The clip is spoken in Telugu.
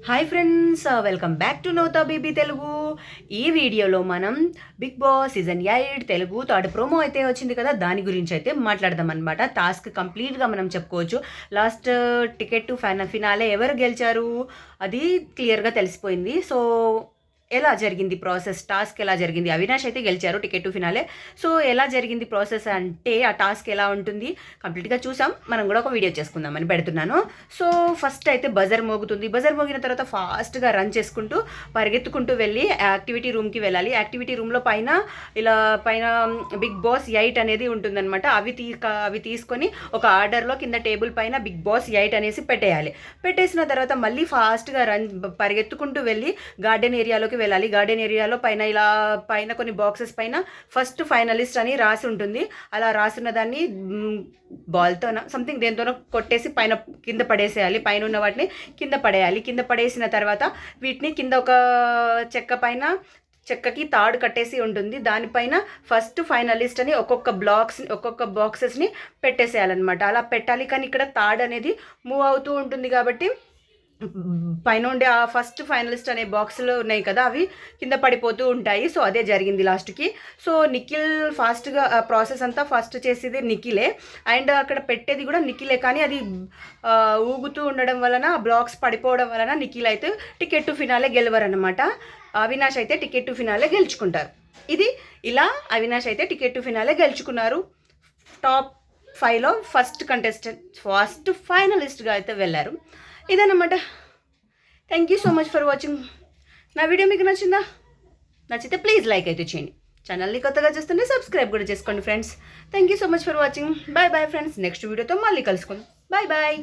Hi friends, welcome back to Nota BB Telugu. ఈ వీడియోలో మనం Bigg Boss season 8 Telugu third promo అయితే వచ్చింది కదా, దాని గురించి అయితే మాట్లాడదాం అనమాట. టాస్క్ కంప్లీట్గా మనం చెప్పుకోవచ్చు. లాస్ట్ టికెట్ టు ఫినాలే ఎవరు గెలిచారు అది క్లియర్గా తెలిసిపోయింది. సో ఎలా జరిగింది ప్రాసెస్, టాస్క్ ఎలా జరిగింది? అవినాష్ అయితే గెలిచారు టికెట్ టు ఫినాలే. సో ఎలా జరిగింది ప్రాసెస్ అంటే ఆ టాస్క్ ఎలా ఉంటుంది కంప్లీట్గా చూసాం. మనం కూడా ఒక వీడియో చేసుకుందామని పెడుతున్నాను. సో ఫస్ట్ అయితే బజర్ మోగుతుంది. బజర్ మోగిన తర్వాత ఫాస్ట్గా రన్ చేసుకుంటూ పరిగెత్తుకుంటూ వెళ్ళి యాక్టివిటీ రూమ్కి వెళ్ళాలి. యాక్టివిటీ రూమ్లో పైన బిగ్ బాస్ 8 అనేది ఉంటుందన్నమాట. అవి తీసుకొని ఒక ఆర్డర్లో కింద టేబుల్ పైన బిగ్ బాస్ 8 అనేసి పెట్టేయాలి. పెట్టేసిన తర్వాత మళ్ళీ ఫాస్ట్గా పరిగెత్తుకుంటూ వెళ్ళి గార్డెన్ ఏరియాలోకి వెళ్ళాలి. గార్డెన్ ఏరియాలో పైన కొన్ని బాక్సెస్ పైన ఫస్ట్ ఫైనలిస్ట్ అని రాసి ఉంటుంది. అలా రాసిన దాన్ని బాల్తో సంథింగ్ దేంతోనో కొట్టేసి కింద పడేసేయాలి. పైన ఉన్న వాటిని కింద పడేయాలి. కింద పడేసిన తర్వాత వీటిని కింద ఒక చెక్కకి తాడు కట్టేసి ఉంటుంది. దానిపైన ఫస్ట్ ఫైనలిస్ట్ అని ఒక్కొక్క బాక్సెస్ని పెట్టేసేయాలన్నమాట. అలా పెట్టాలి. కానీ ఇక్కడ తాడు అనేది మూవ్ అవుతూ ఉంటుంది కాబట్టి పైన ఉండే ఆ ఫస్ట్ ఫైనలిస్ట్ అనే బాక్స్లో ఉన్నాయి కదా, అవి కింద పడిపోతూ ఉంటాయి. సో అదే జరిగింది లాస్ట్కి. సో నిఖిల్ ఫాస్ట్గా ప్రాసెస్ అంతా ఫస్ట్ చేసేది నిఖిలే, అండ్ అక్కడ పెట్టేది కూడా నిఖిలే. కానీ అది ఊగుతూ ఉండడం వలన, బ్లాక్స్ పడిపోవడం వలన నిఖిల్ అయితే టికెట్ టు ఫినాలే గెలవరనమాట. అవినాష్ అయితే టికెట్ టు ఫినాలే గెలుచుకుంటారు. ఇలా అవినాష్ అయితే టికెట్ టు ఫినాలే గెలుచుకున్నారు. టాప్ 5లో ఫస్ట్ ఫైనలిస్ట్గా అయితే వెళ్ళారు. ఇదన్నమాట. Thank you so much for watching. నా వీడియో మీకు నచ్చితే ప్లీజ్ లైక్ అయితే చేయండి. ఛానల్ని కొత్తగా చూస్తుంటే సబ్స్క్రైబ్ కూడా చేసుకోండి friends. Thank you so much for watching. Bye bye friends. Next వీడియోతో మళ్ళీ కలుసుకుందాం. Bye bye.